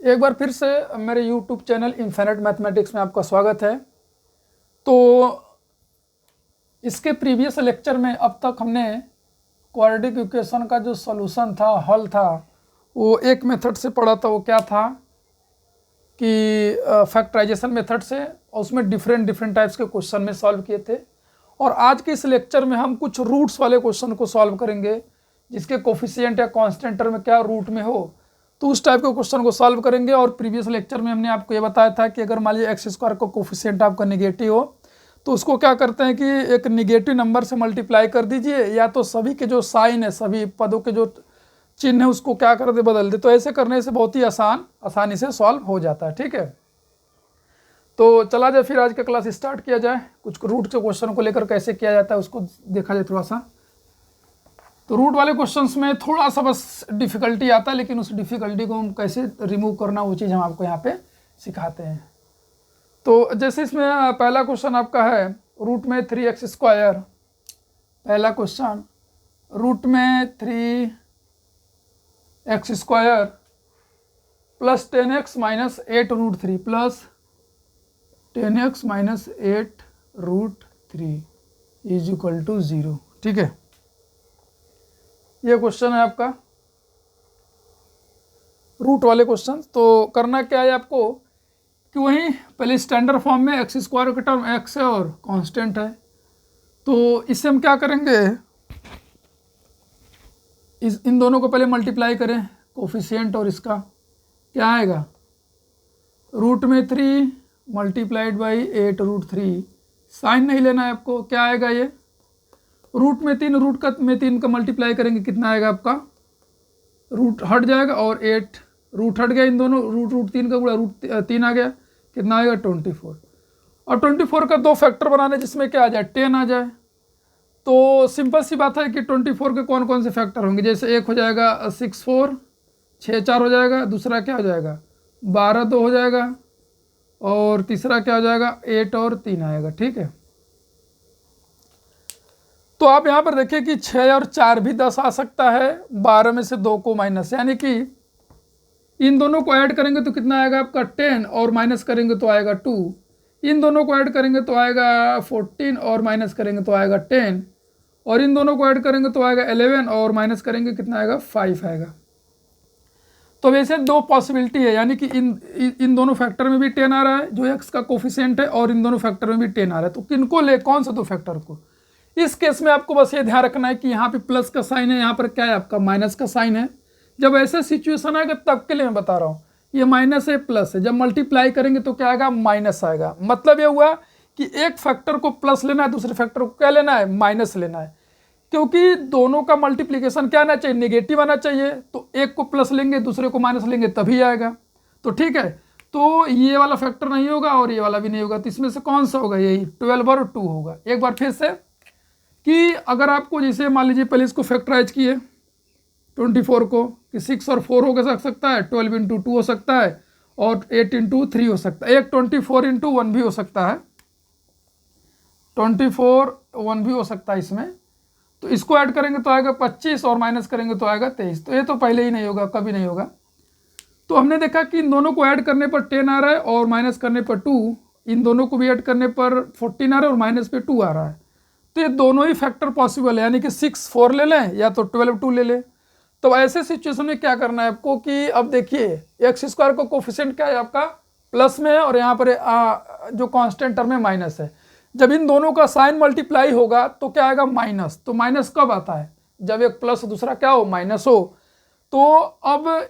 एक बार फिर से मेरे YouTube चैनल इन्फिनिट मैथमेटिक्स में आपका स्वागत है। तो इसके प्रीवियस लेक्चर में अब तक हमने क्वाड्रेटिक इक्वेशन का जो सॉल्यूशन था, हल था, वो एक मेथड से पढ़ा था। वो क्या था कि फैक्टराइजेशन मेथड से, और उसमें डिफरेंट टाइप्स के क्वेश्चन में सॉल्व किए थे। और आज के इस लेक्चर में हम कुछ रूट्स वाले क्वेश्चन को सॉल्व करेंगे, जिसके कोफिशिएंट या कांस्टेंट टर्म क्या रूट में हो, तो उस टाइप के क्वेश्चन को सॉल्व करेंगे। और प्रीवियस लेक्चर में हमने आपको ये बताया था कि अगर मान लीजिए एक्स स्क्वायर का कोफिशिएंट आपका निगेटिव हो, तो उसको क्या करते हैं कि एक निगेटिव नंबर से मल्टीप्लाई कर दीजिए, या तो सभी के जो साइन है, सभी पदों के जो चिन्ह है, उसको क्या कर दे, बदल दे। तो ऐसे करने से बहुत ही आसानी से सॉल्व हो जाता है। ठीक है, तो चला जाए फिर आज का क्लास स्टार्ट किया जाए। कुछ रूट के क्वेश्चन को लेकर कैसे किया जाता है उसको देखा जाए थोड़ा सा। तो रूट वाले क्वेश्चंस में थोड़ा सा बस डिफिकल्टी आता है, लेकिन उस डिफिकल्टी को हम कैसे रिमूव करना, वो चीज़ हम आपको यहाँ पे सिखाते हैं। तो जैसे इसमें पहला क्वेश्चन आपका है रूट में 3x स्क्वायर। पहला क्वेश्चन, रूट में 3x square plus 10x minus 8 root 3 plus 10x minus 8 root 3 is equal to 0। ठीक है, ये क्वेश्चन है आपका रूट वाले क्वेश्चन। तो करना क्या है आपको कि वहीं पहले स्टैंडर्ड फॉर्म में एक्स स्क्वायर का टर्म एक्स है और कांस्टेंट है, तो इससे हम क्या करेंगे, इन दोनों को पहले मल्टीप्लाई करें, कोफिशिएंट और इसका क्या आएगा, रूट में 3 मल्टीप्लाइड बाई 8 रूट 3। साइन नहीं लेना है आपको, क्या आएगा ये, रूट में 3, रूट का में 3 का मल्टीप्लाई करेंगे, कितना आएगा आपका, रूट हट जाएगा और 8 रूट हट गया, इन दोनों रूट 3 का गुणा रूट 3 आ गया, कितना आएगा 24। और 24 का दो फैक्टर बनाने जिसमें क्या आ जाए, 10 आ जाए। तो सिंपल सी बात है कि 24 के कौन कौन से फैक्टर होंगे, जैसे एक हो जाएगा 6 4, 6 4 हो जाएगा, दूसरा क्या हो जाएगा 12 2 हो जाएगा, और तीसरा क्या हो जाएगा 8 और 3 आएगा। ठीक है, तो आप यहाँ पर देखिए कि 6 और 4 भी 10 आ सकता है, 12 में से 2 को माइनस, यानी कि इन दोनों को ऐड करेंगे तो कितना आएगा आपका 10, और माइनस करेंगे तो आएगा 2। इन दोनों को ऐड करेंगे तो आएगा 14, और माइनस करेंगे तो आएगा 10, और इन दोनों को ऐड करेंगे तो आएगा 11, और माइनस करेंगे कितना आएगा 5 आएगा। तो वैसे दो पॉसिबिलिटी है, यानी कि इन दोनों फैक्टर में भी 10 आ रहा है जो एक्स का कोफिशिएंट है, और इन दोनों फैक्टर में भी 10 आ रहा है। तो किनको ले, कौन सा दो फैक्टर को। इस केस में आपको बस ये ध्यान रखना है कि यहाँ पे प्लस का साइन है, यहाँ पर क्या है आपका माइनस का साइन है। जब ऐसा सिचुएशन आएगा तब के लिए मैं बता रहा हूँ, ये माइनस है प्लस है, जब मल्टीप्लाई करेंगे तो क्या आएगा माइनस आएगा। मतलब ये हुआ कि एक फैक्टर को प्लस लेना है, दूसरे फैक्टर को क्या लेना है, माइनस लेना है। क्योंकि दोनों का मल्टीप्लीकेशन क्या आना चाहिए, नेगेटिव आना चाहिए। तो एक को प्लस लेंगे, दूसरे को माइनस लेंगे, तभी आएगा। तो ठीक है, तो ये वाला फैक्टर नहीं होगा और ये वाला भी नहीं होगा, तो इसमें से कौन सा होगा, यही 12 और 2 होगा। एक बार फिर से कि अगर आपको जैसे मान लीजिए पहले इसको फैक्टराइज किए 24 को, कि 6 और 4 हो सकता है, 12 इंटू 2 हो सकता है, और 8 इंटू 3 हो सकता है। एक 24 इंटू 1 भी हो सकता है, 24 1 भी हो सकता है इसमें। तो इसको ऐड करेंगे तो आएगा 25, और माइनस करेंगे तो आएगा 23। तो ये तो पहले ही नहीं होगा, कभी नहीं होगा। तो हमने देखा कि इन दोनों को ऐड करने पर 10 आ रहा है, और माइनस करने पर 2, इन दोनों को भी ऐड करने पर 14 आ रहा है, और माइनस पे 2 आ रहा है। तो ये दोनों ही फैक्टर पॉसिबल है, यानी कि 6 4 ले लें या तो 12 2 ले लें। तो ऐसे सिचुएशन में क्या करना है आपको कि अब देखिए एक्स स्क्वायर का कोफिशिएंट क्या है आपका प्लस में है, और यहाँ पर जो कांस्टेंट टर्म है माइनस है। जब इन दोनों का साइन मल्टीप्लाई होगा तो क्या आएगा माइनस। तो माइनस कब आता है, जब एक प्लस दूसरा क्या हो, माइनस हो। तो अब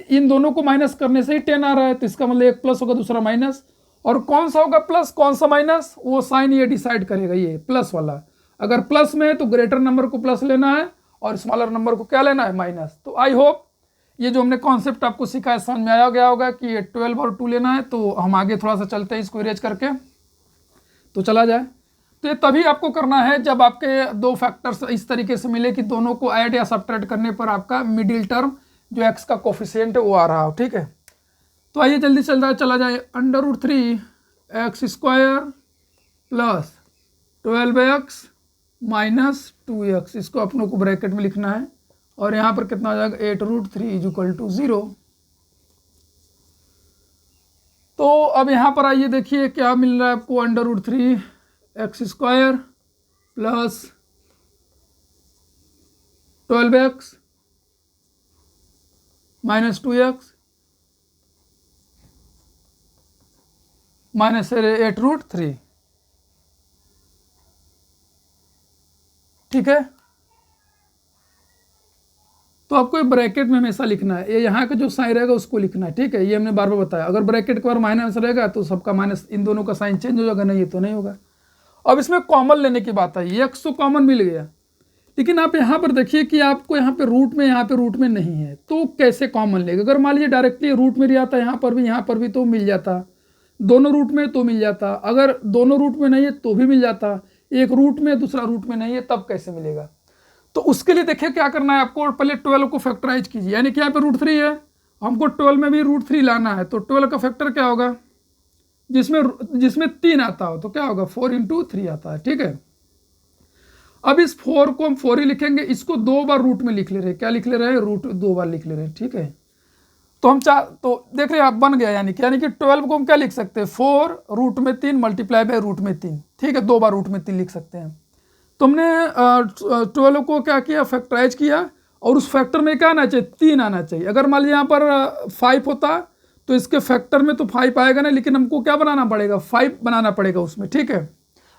इन दोनों को माइनस करने से ही 10 आ रहा है, तो इसका मतलब एक प्लस होगा दूसरा माइनस। और कौन सा होगा प्लस, कौन सा माइनस, वो साइन ये डिसाइड करेगा, ये प्लस वाला। अगर प्लस में है तो ग्रेटर नंबर को प्लस लेना है, और स्मॉलर नंबर को क्या लेना है, माइनस। तो आई होप ये जो हमने कॉन्सेप्ट आपको सिखाया समझ में आया गया होगा कि ये 12 और 2 लेना है। तो हम आगे थोड़ा सा चलते हैं इसको इरेज करके, तो चला जाए। तो ये तभी आपको करना है जब आपके दो फैक्टर्स इस तरीके से मिले कि दोनों को ऐड या सब्ट्रैक्ट करने पर आपका मिडिल टर्म जो एक्स का कोफिशिएंट है वो आ रहा हो। ठीक है, तो आइए जल्दी चला जाए। √3 x square plus 12x minus 2x, इसको अपनों को ब्रैकेट में लिखना है, और यहाँ पर कितना आ जाएगा 8 √3 इज इक्वल टू 0। तो अब यहाँ पर आइए देखिए क्या मिल रहा है आपको, √3 x square plus 12x minus 2x minus 8√3। ठीक है, तो आपको ये ब्रैकेट में हमेशा लिखना है, ये यहाँ का जो साइन रहेगा उसको लिखना है। ठीक है, ये हमने बार बार बताया, अगर ब्रैकेट के बार माइनस रहेगा तो सबका माइनस, इन दोनों का साइन चेंज हो जाएगा, नहीं ये तो नहीं होगा। अब इसमें कॉमन लेने की बात है, एक्स तो कॉमन मिल गया, लेकिन आप यहाँ पर देखिए कि आपको यहाँ पे रूट में, यहाँ पे रूट में नहीं है, तो कैसे कॉमन लेगा। अगर मान लीजिए डायरेक्टली रूट में आता यहाँ पर भी तो मिल जाता, दोनों रूट में तो मिल जाता, अगर दोनों रूट में नहीं है तो भी मिल जाता, एक रूट में दूसरा रूट में नहीं है तब कैसे मिलेगा। तो उसके लिए देखिए क्या करना है आपको, पहले 12 को फैक्टराइज कीजिए, यानी कि यहाँ पे √3 है, हमको 12 में भी √3 लाना है, तो 12 का फैक्टर क्या होगा, जिसमें 3 आता हो तो क्या होगा, 4 × 3 आता है। ठीक है, अब इस 4 को हम 4 ही लिखेंगे, इसको 2 बार रूट में लिख ले रहे हैं, क्या लिख ले रहे हैं, रूट 2 बार लिख ले रहे हैं। ठीक है, तो हम तो देख रहे हैं आप बन गया, यानी कि 12 को हम क्या लिख सकते हैं, 4 रूट में 3 मल्टीप्लाई बाय रूट में 3। ठीक है, 2 बार रूट में 3 लिख सकते हैं। तो हमने 12 को क्या किया, फैक्टराइज किया, और उस फैक्टर में क्या आना चाहिए, 3 आना चाहिए। अगर मान लीजिए यहाँ पर 5 होता तो इसके फैक्टर में तो 5 आएगा ना, लेकिन हमको क्या बनाना पड़ेगा, 5 बनाना पड़ेगा उसमें। ठीक है,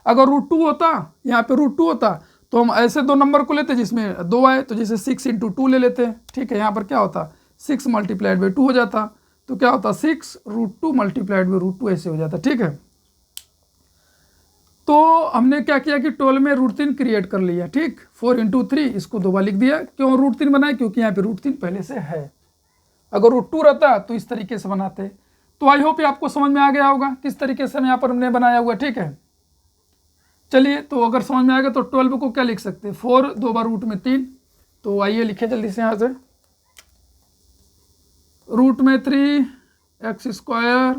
अगर √2 होता, यहाँ पे √2 होता तो हम ऐसे दो नंबर को लेते जिसमें 2 आए, तो जैसे 6 × 2 ले लेते हैं। ठीक है, यहाँ पर क्या होता, 6 मल्टीप्लाइड बाई 2 हो जाता, तो क्या होता 6 √2 मल्टीप्लाइड बाई √2 ऐसे हो जाता। ठीक है, तो हमने क्या किया कि 12 में √3 क्रिएट कर लिया। ठीक, 4 × 3 इसको 2 बार लिख दिया, क्यों √3 बनाए, क्योंकि यहाँ पे √3 पहले से है, अगर √2 रहता तो इस तरीके से बनाते। तो आई होप ये आपको समझ में आ गया होगा किस तरीके से हम यहाँ पर हमने बनाया हुआ। ठीक है, चलिए, तो अगर समझ में आ गया तो 12 को क्या लिख सकते हैं, 4 2 बार रूट में 3, तो आइए लिखे जल्दी से यहाँ से, √3 x square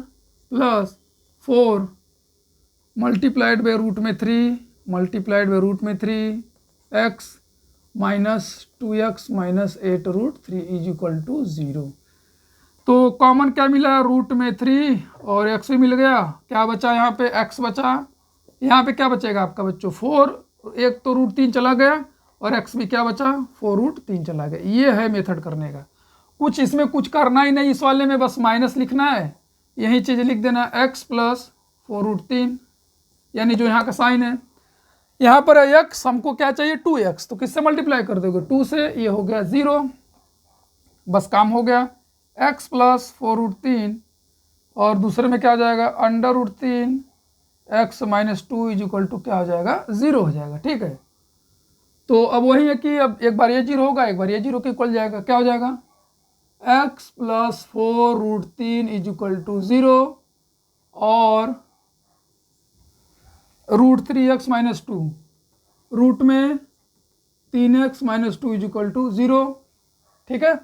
plus 4 multiplied by √3 multiplied by √3 x minus 2x minus 8√3 is equal to 0। तो कॉमन क्या मिला, √3 और x भी मिल गया, क्या बचा यहाँ पे, x बचा, यहाँ पे क्या बचेगा आपका बच्चों, 4, एक तो √3 चला गया और x भी क्या बचा, 4√3 चला गया। ये है मेथड करने का, कुछ इसमें कुछ करना ही नहीं, इस वाले में बस माइनस लिखना है, यही चीज़ लिख देना, x प्लस 4√3, यानी जो यहाँ का साइन है, यहाँ पर है x, हमको क्या चाहिए 2x, तो किससे मल्टीप्लाई कर दोगे, 2 से, ये हो गया 0, बस काम हो गया। x प्लस 4√3 और दूसरे में क्या हो जाएगा, √3 x minus 2 is equal to क्या हो जाएगा, 0 हो जाएगा। ठीक है, तो अब वही है कि अब एक बार ये 0 होगा, एक बार ये 0 के इक्वल जाएगा, क्या हो जाएगा, x plus 4√3 is equal to 0 और √3x माइनस 2 रूट में 3x minus 2 is equal to 0। ठीक है,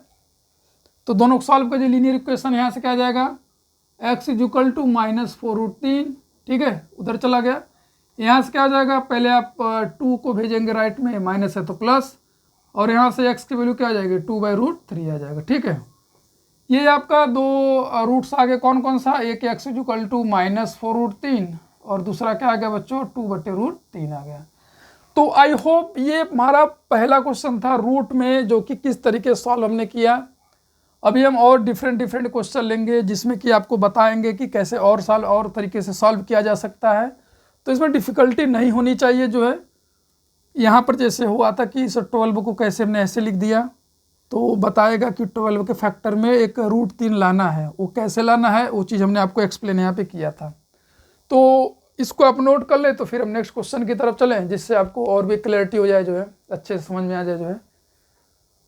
तो दोनों को सॉल्व करिए, लीनियर इक्वेशन यहाँ से क्या आ जाएगा, x is equal to minus 4√3। ठीक है, उधर चला गया, यहाँ से क्या आ जाएगा, पहले आप 2 को भेजेंगे राइट में, माइनस है तो प्लस, और यहाँ से x की वैल्यू क्या आ जाएगी, 2/√3 आ जाएगा। ठीक है, ये आपका दो रूट्स आ गए, कौन कौन सा, एक x is equal to minus 4√3 और दूसरा क्या आ गया बच्चों, 2/√3 आ गया। तो आई होप ये हमारा पहला क्वेश्चन था रूट में, जो कि किस तरीके से सॉल्व हमने किया। अभी हम और डिफरेंट क्वेश्चन लेंगे जिसमें कि आपको बताएंगे कि कैसे और तरीके से सॉल्व किया जा सकता है। तो इसमें डिफ़िकल्टी नहीं होनी चाहिए, जो है यहाँ पर जैसे हुआ था कि इस 12 को कैसे हमने ऐसे लिख दिया, तो बताएगा कि 12 के फैक्टर में एक √3 लाना है, वो कैसे लाना है वो चीज़ हमने आपको एक्सप्लेन यहाँ पे किया था। तो इसको आप नोट कर ले, तो फिर हम नेक्स्ट क्वेश्चन की तरफ चलें, जिससे आपको और भी क्लैरिटी हो जाए, जो है अच्छे से समझ में आ जाए। जो है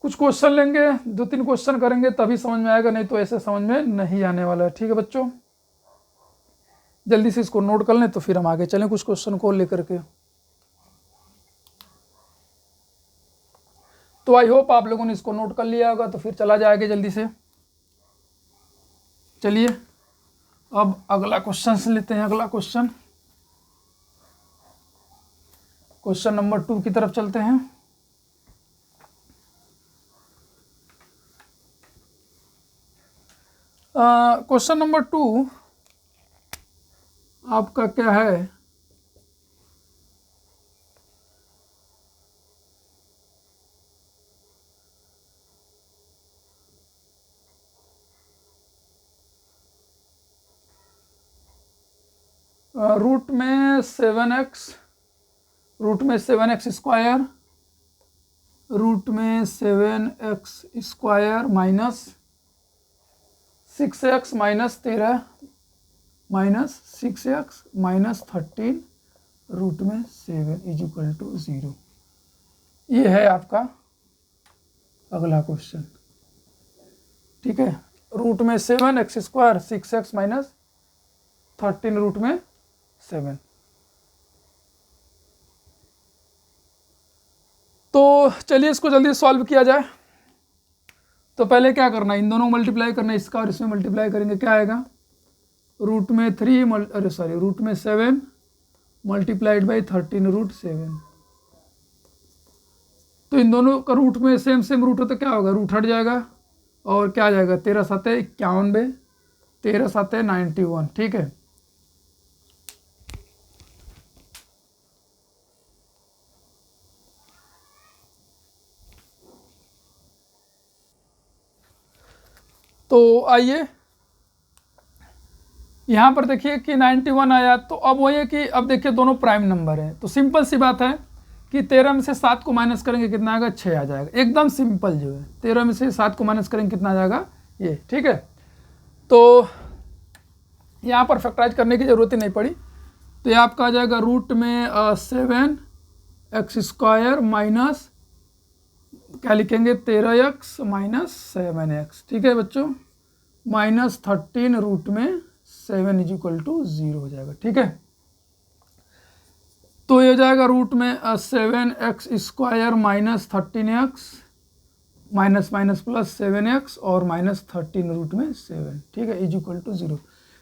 कुछ क्वेश्चन लेंगे, 2-3 क्वेश्चन करेंगे तभी समझ में आएगा, नहीं तो ऐसे समझ में नहीं आने वाला है। ठीक है बच्चों, जल्दी से इसको नोट कर लें तो फिर हम आगे चलें कुछ क्वेश्चन को लेकर के। तो आई होप आप लोगों ने इसको नोट कर लिया होगा, तो फिर चला जाएगा जल्दी से। चलिए अब अगला क्वेश्चन से लेते हैं, अगला क्वेश्चन नंबर 2 की तरफ चलते हैं। क्वेश्चन नंबर 2 आपका क्या है, रूट में 7x, रूट में 7x स्क्वायर, रूट में 7x square minus 6x minus 13 minus 6x minus 13 root में 7 इज इक्वल टू 0। ये है आपका अगला क्वेश्चन। ठीक है, रूट में 7x square 6x minus 13 root में 7। तो चलिए इसको जल्दी सॉल्व किया जाए। तो पहले क्या करना है, इन दोनों को मल्टीप्लाई करना है, इसका और इसमें मल्टीप्लाई करेंगे, क्या आएगा, रूट में 3 रूट में 7 मल्टीप्लाइड बाई 13 रूट 7। तो इन दोनों का रूट में सेम रूट हो तो क्या होगा, रूट हट जाएगा और क्या आ जाएगा, 13 7 91, 13 7 91। ठीक है, तो आइए यहाँ पर देखिए कि 91 आया। तो अब वही है कि अब देखिए दोनों प्राइम नंबर है, तो सिंपल सी बात है कि 13 में से 7 को माइनस करेंगे कितना आएगा, 6 आ जाएगा। एकदम सिंपल जो है, 13 में से 7 को माइनस करेंगे कितना आ जाएगा, ये। ठीक है, तो यहाँ पर फैक्टराइज करने की ज़रूरत ही नहीं पड़ी। तो ये आपका आ जाएगा रूट में 7x स्क्वायर माइनस क्या लिखेंगे, 13x माइनस 7x। ठीक है बच्चों, माइनस 13 रूट में 7 इज इक्वल टू 0 हो जाएगा। ठीक है, तो ये हो जाएगा रूट में 7x square minus 13x minus minus plus 7x और माइनस 13 रूट में 7। ठीक है, is equal to 0।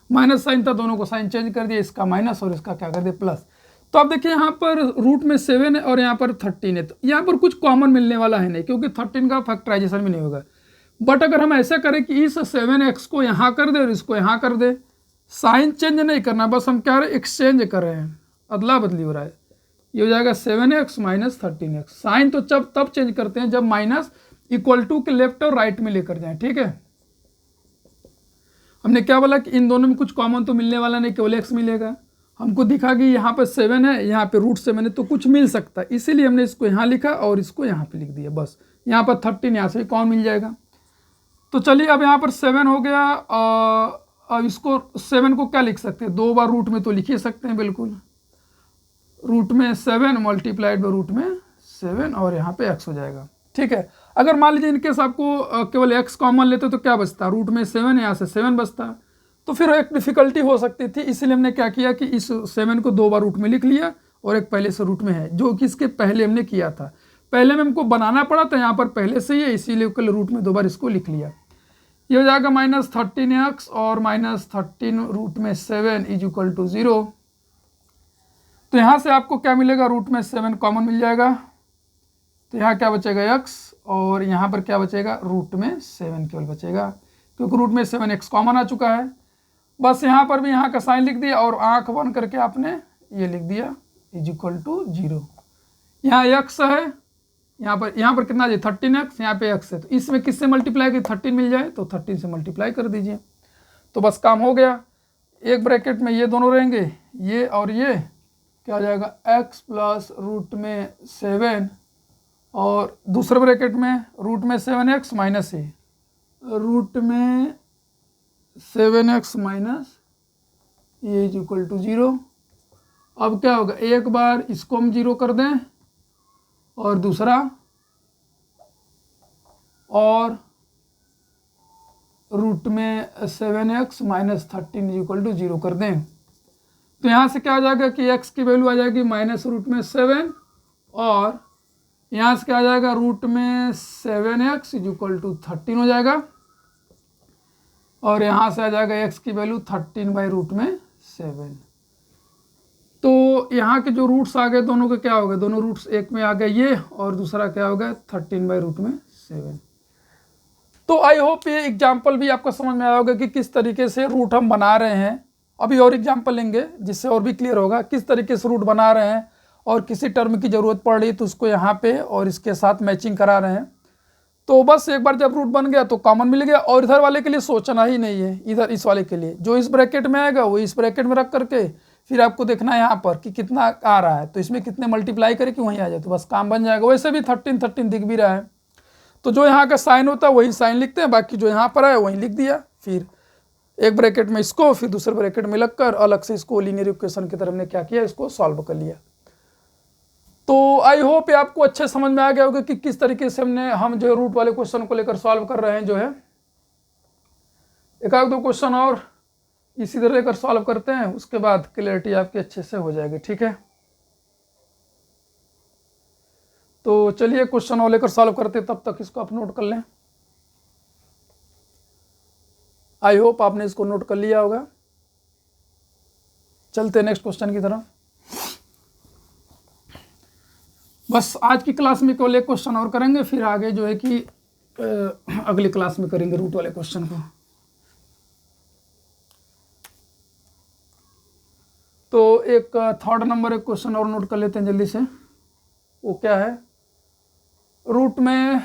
Minus sine था, दोनों को साइन चेंज कर दिया, इसका माइनस और इसका क्या कर दिया, प्लस। तो अब देखिए यहाँ पर रूट में 7 है और यहाँ पर 13 है, तो यहाँ पर कुछ कॉमन मिलने वाला है नहीं, क्योंकि 13 का फैक्टराइजेशन भी नहीं होगा। बट अगर हम ऐसा करें कि इस 7x को यहाँ कर दे और इसको यहाँ कर दे, साइन चेंज नहीं करना, बस हम क्या एक्सचेंज कर रहे हैं, अदला बदली हो रहा है। ये हो जाएगा 7x माइनस 13x। साइन तो तब चेंज करते हैं जब माइनस इक्वल टू के लेफ्ट और राइट में लेकर जाएं। ठीक है, हमने क्या बोला कि इन दोनों में कुछ कॉमन तो मिलने वाला नहीं, केवल x मिलेगा। हमको दिखा कि यहाँ पर 7 है, यहाँ पे रूट 7 है, तो कुछ मिल सकता है, इसीलिए हमने इसको यहाँ लिखा और इसको यहाँ पे लिख दिया। बस यहाँ पर 13 यहाँ से भी कॉमन मिल जाएगा। तो चलिए अब यहाँ पर 7 हो गया। अब इसको 7 को क्या लिख सकते हैं, 2 बार रूट में तो लिख ही सकते हैं, बिल्कुल। रूट में 7 मल्टीप्लाइड बाई रूट में 7 और यहाँ पे x हो जाएगा। ठीक है, अगर मान लीजिए इनकेस आपको केवल x कॉमन लेते तो क्या बचता, रूट में 7 यहाँ से 7 बचता, तो फिर एक डिफिकल्टी हो सकती थी। इसलिए हमने क्या किया कि इस 7 को 2 बार रूट में लिख लिया और एक पहले से रूट में है, जो कि इसके पहले हमने किया था। पहले में हमको बनाना पड़ा था, यहाँ पर पहले से ही है, इसीलिए कल रूट में 2 बार इसको लिख लिया। ये हो जाएगा माइनस 13x और माइनस 13 रूट में 7 इज इक्वल टू 0। तो यहाँ से आपको क्या मिलेगा, रूट में 7 कॉमन मिल जाएगा, तो यहाँ क्या बचेगा x और यहाँ पर क्या बचेगा, रूट में 7 केवल बचेगा, क्योंकि रूट में 7x कॉमन आ चुका है। बस यहाँ पर भी यहाँ का साइन लिख दिया और आंख बंद करके आपने ये लिख दिया इज इक्वल टू 0। यहाँ x है, यहाँ पर कितना है 13x, यहाँ पे x है, तो इसमें किससे मल्टीप्लाई की 13 मिल जाए तो 13 से मल्टीप्लाई कर दीजिए, तो बस काम हो गया। एक ब्रैकेट में ये दोनों रहेंगे, ये और ये क्या हो जाएगा, x प्लस रूट में 7 और दूसरे ब्रैकेट में रूट में 7x माइनस ए, रूट में 7x minus A is equal to 0। अब क्या होगा, एक बार इसको हम 0 कर दें और दूसरा और रूट में 7x minus 13 is equal to 0 कर दें, तो यहाँ से क्या आ जाएगा कि x की वैल्यू आ जाएगी माइनस रूट में 7 और यहाँ से क्या आ जाएगा, रूट में 7x इज इक्वल टू 13 हो जाएगा और यहाँ से आ जाएगा x की वैल्यू 13 बाई रूट में 7। तो यहाँ के जो रूट्स आ गए दोनों के क्या हो गए, दोनों रूट्स एक में आ गए ये और दूसरा क्या हो गया 13 बाई रूट में 7। तो आई होप ये एग्जाम्पल भी आपको समझ में आया होगा कि किस तरीके से रूट हम बना रहे हैं अभी और एग्जाम्पल लेंगे जिससे और भी क्लियर होगा किस तरीके से रूट बना रहे हैं, और किसी टर्म की ज़रूरत पड़ रही तो उसको यहाँ पे और इसके साथ मैचिंग करा रहे हैं। तो बस एक बार जब रूट बन गया तो कॉमन मिल गया, और इधर वाले के लिए सोचना ही नहीं है। इधर इस वाले के लिए जो इस ब्रैकेट में आएगा वो इस ब्रैकेट में रख करके फिर आपको देखना है यहाँ पर कि कितना आ रहा है, तो इसमें कितने मल्टीप्लाई करे कि वहीं आ जाए, तो बस काम बन जाएगा। वैसे भी 13 दिख भी रहा है, तो जो यहाँ का साइन होता है वही साइन लिखते हैं, बाकी जो यहाँ पर है वहीं लिख दिया। फिर एक ब्रैकेट में इसको, फिर दूसरे ब्रैकेट में लगकर अलग से इसको लीनियर इक्वेशन की तरह हमने क्या किया, इसको सॉल्व कर लिया। तो आई होप ये आपको अच्छे समझ में आ गया होगा कि किस तरीके से हम जो है रूट वाले क्वेश्चन को लेकर सॉल्व कर रहे हैं। जो है एक आध दो क्वेश्चन और इसी तरह लेकर सॉल्व करते हैं, उसके बाद क्लियरिटी आपकी अच्छे से हो जाएगी। ठीक है, तो चलिए क्वेश्चन और लेकर सॉल्व करते हैं, तब तक इसको आप नोट कर लें। आई होप आपने इसको नोट कर लिया होगा। चलते हैं नेक्स्ट क्वेश्चन की तरफ। बस आज की क्लास में केवल एक क्वेश्चन और करेंगे, फिर आगे जो है कि अगली क्लास में करेंगे रूट वाले क्वेश्चन को। तो एक थर्ड नंबर एक क्वेश्चन और नोट कर लेते हैं जल्दी से। वो क्या है, रूट में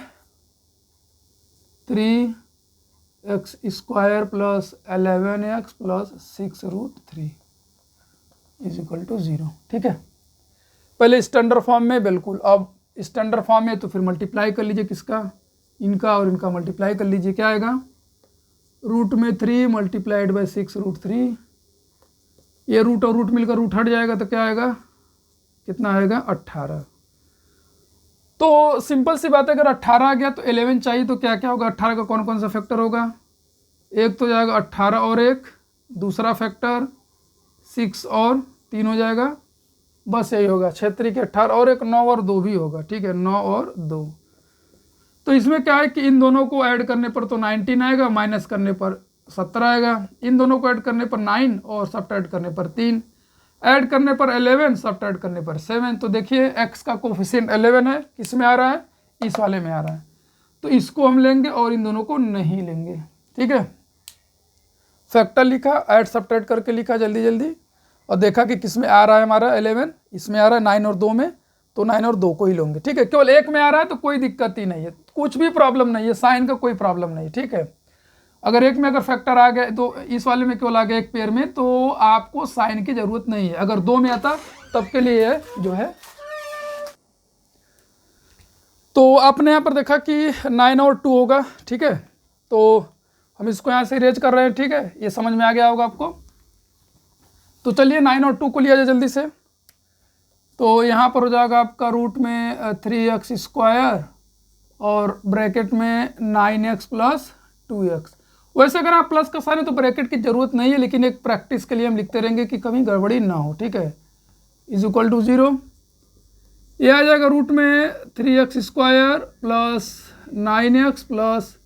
3x² प्लस 11x प्लस 6√3 = 0। ठीक है, पहले स्टैंडर्ड फॉर्म में बिल्कुल, अब स्टैंडर्ड फॉर्म में तो फिर मल्टीप्लाई कर लीजिए, किसका, इनका और इनका मल्टीप्लाई कर लीजिए। क्या आएगा, रूट में 3 मल्टीप्लाइड बाई 6√3, ये रूट और रूट मिलकर रूट हट जाएगा तो क्या आएगा, कितना आएगा 18। तो सिंपल सी बात है, अगर 18 आ गया तो 11 चाहिए, तो क्या क्या होगा, 18 का कौन कौन सा फैक्टर होगा, एक तो जाएगा 18 और एक, दूसरा फैक्टर 6 और 3 हो जाएगा, बस यही होगा। 6 के 18 और एक 9 और 2 भी होगा। ठीक है, 9 और 2। तो इसमें क्या है कि इन दोनों को ऐड करने पर तो 19 आएगा, माइनस करने पर 17 आएगा। इन दोनों को ऐड करने पर 9 और सब्ट्रैक्ट करने पर 3, ऐड करने पर 11, सब्ट्रैक्ट करने पर 7। तो देखिए x का कोफिशिएंट 11 है, किस में आ रहा है, इस वाले में आ रहा है, तो इसको हम लेंगे और इन दोनों को नहीं लेंगे। ठीक है, फैक्टर लिखा, ऐड सब्ट्रैक्ट करके लिखा जल्दी जल्दी, और देखा कि किस में आ रहा है हमारा 11, इसमें आ रहा है 9 और 2 में, तो 9 और 2 को ही लेंगे। ठीक है, केवल एक में आ रहा है तो कोई दिक्कत ही नहीं है, कुछ भी प्रॉब्लम नहीं है, साइन का कोई प्रॉब्लम नहीं। ठीक है, अगर एक में अगर फैक्टर आ गया तो इस वाले में केवल आ गया एक पेयर में, तो आपको साइन की जरूरत नहीं है। अगर 2 में आता तब के लिए जो है, तो आपने यहाँ पर देखा कि 9 और 2 होगा। ठीक है, तो हम इसको यहाँ से इरेज कर रहे हैं। ठीक है, ये समझ में आ गया होगा आपको। तो चलिए 9 और 2 को लिया जाए जल्दी से। तो यहाँ पर हो जाएगा आपका रूट में 3x² और ब्रैकेट में 9x प्लस 2x। वैसे अगर आप प्लस का साइन है तो ब्रैकेट की जरूरत नहीं है, लेकिन एक प्रैक्टिस के लिए हम लिखते रहेंगे कि कभी गड़बड़ी ना हो। ठीक है, = 0। ये आ जाएगा रूट में 3x² plus 9x plus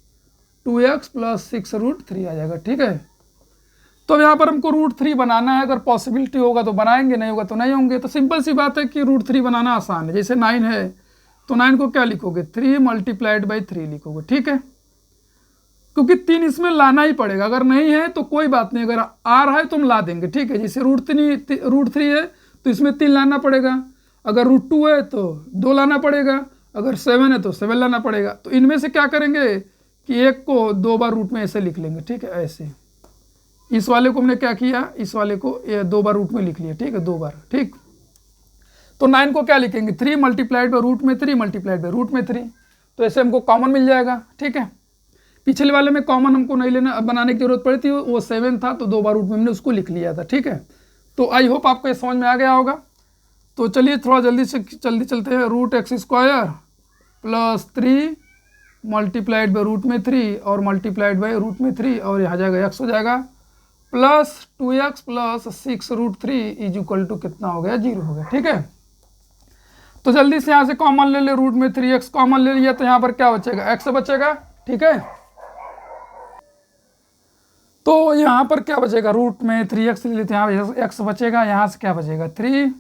2x plus 6√3 आ जाएगा। ठीक है, तो यहाँ पर हमको √3 बनाना है, अगर पॉसिबिलिटी होगा तो बनाएंगे, नहीं होगा तो नहीं होंगे। तो सिंपल सी बात है कि √3 बनाना आसान है। जैसे 9 है तो 9 को क्या लिखोगे, 3 मल्टीप्लाइड बाई 3 लिखोगे। ठीक है, क्योंकि 3 इसमें लाना ही पड़ेगा, अगर नहीं है तो कोई बात नहीं, अगर आ रहा है तो हम ला देंगे। ठीक है, जैसे √3 है तो इसमें 3 लाना पड़ेगा, अगर √2 है तो 2 लाना पड़ेगा, अगर 7 है तो 7 लाना पड़ेगा। तो इनमें से क्या करेंगे कि एक को 2 बार रूट में ऐसे लिख लेंगे। ठीक है, ऐसे इस वाले को हमने क्या किया, इस वाले को 2 बार रूट में लिख लिया। ठीक है, 2 बार। ठीक, तो 9 को क्या लिखेंगे, 3 मल्टीप्लाइड बाई रूट में 3 मल्टीप्लाइड बाई रूट में 3, तो ऐसे हमको कॉमन मिल जाएगा। ठीक है, पिछले वाले में कॉमन हमको नहीं लेना, बनाने की जरूरत पड़ी थी, वो 7 था तो 2 बार रूट में हमने उसको लिख लिया था। ठीक है, तो आई होप आपको ये समझ में आ गया होगा। तो चलिए थोड़ा जल्दी चलते हैं। √x² plus 3 multiplied by root में 3 और मल्टीप्लाइड बाई रूट में 3, और यहाँ जाएगा x हो जाएगा प्लस 2x प्लस 6√3 = कितना हो गया, 0 हो गया। ठीक है, तो जल्दी से यहाँ से कॉमन ले ले, रूट में 3x कॉमन ले लिया तो यहाँ पर क्या बचेगा, x बचेगा। ठीक है, तो यहाँ पर क्या बचेगा, रूट में 3x ले लेते हैं, यहाँ x बचेगा, यहाँ से क्या बचेगा 3,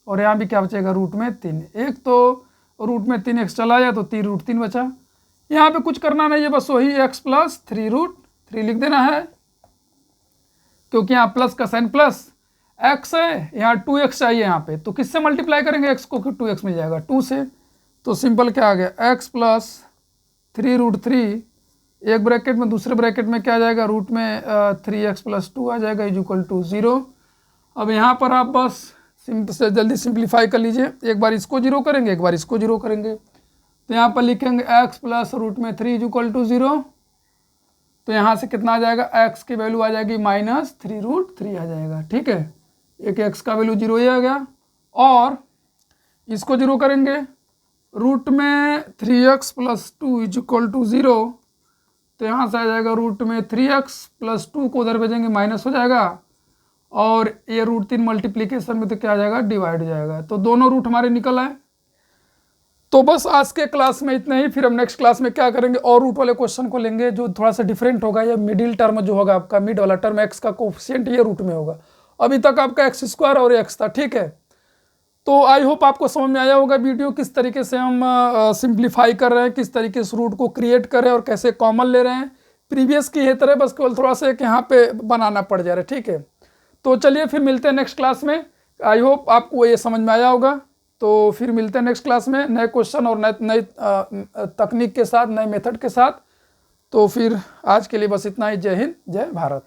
और यहाँ भी क्या बचेगा रूट में 3। एक तो रूट में 3x चला जाए तो 3√3 बचा। यहाँ पे कुछ करना नहीं है, बस वही x प्लस 3√3 लिख देना है। क्योंकि यहाँ प्लस का साइन प्लस एक्स है, यहाँ 2x चाहिए यहाँ पे, तो किससे मल्टीप्लाई करेंगे x को कि 2x मिल जाएगा 2 से। तो सिंपल क्या आ गया x प्लस 3√3, एक ब्रैकेट में दूसरे ब्रैकेट में क्या आ जाएगा रूट में 3x प्लस 2 आ जाएगा इज इक्वल टू 0। अब यहाँ पर आप बस से जल्दी सिंप्लीफाई कर लीजिए, एक बार इसको 0 करेंगे एक बार इसको 0 करेंगे, तो यहाँ पर लिखेंगे x प्लस रूट में 3 इज इक्वल टू 0। तो यहाँ से कितना आ जाएगा x की वैल्यू आ जाएगी -3√3 आ जाएगा, ठीक है। एक x का वैल्यू 0 ही आ गया, और इसको 0 करेंगे रूट में 3x plus 2 is equal to 0। तो यहाँ से आ जाएगा रूट में 3x प्लस 2 को उधर भेजेंगे माइनस हो जाएगा, और ये √3 मल्टीप्लीकेशन में तो क्या आ जाएगा डिवाइड हो जाएगा, तो दोनों रूट हमारे निकल आए। तो बस आज के क्लास में इतना ही, फिर हम नेक्स्ट क्लास में क्या करेंगे और रूट वाले क्वेश्चन को लेंगे जो थोड़ा सा डिफरेंट होगा। ये मिडिल टर्म जो होगा आपका, मिड वाला टर्म x का कोफिशिएंट ये रूट में होगा, अभी तक आपका x² और x था, ठीक है। तो आई होप आपको समझ में आया होगा वीडियो किस तरीके से हम सिंप्लीफाई कर रहे हैं, किस तरीके से रूट को क्रिएट कर रहे हैं और कैसे कॉमन ले रहे हैं। प्रीवियस की है तरह बस केवल थोड़ा सा एक यहाँ पे बनाना पड़ जा रहा है, ठीक है। तो चलिए फिर मिलते हैं नेक्स्ट क्लास में, आई होप आपको ये समझ में आया होगा। तो फिर मिलते हैं नेक्स्ट क्लास में नए क्वेश्चन और नए तकनीक के साथ, नए मेथड के साथ। तो फिर आज के लिए बस इतना ही। जय हिंद, जय भारत।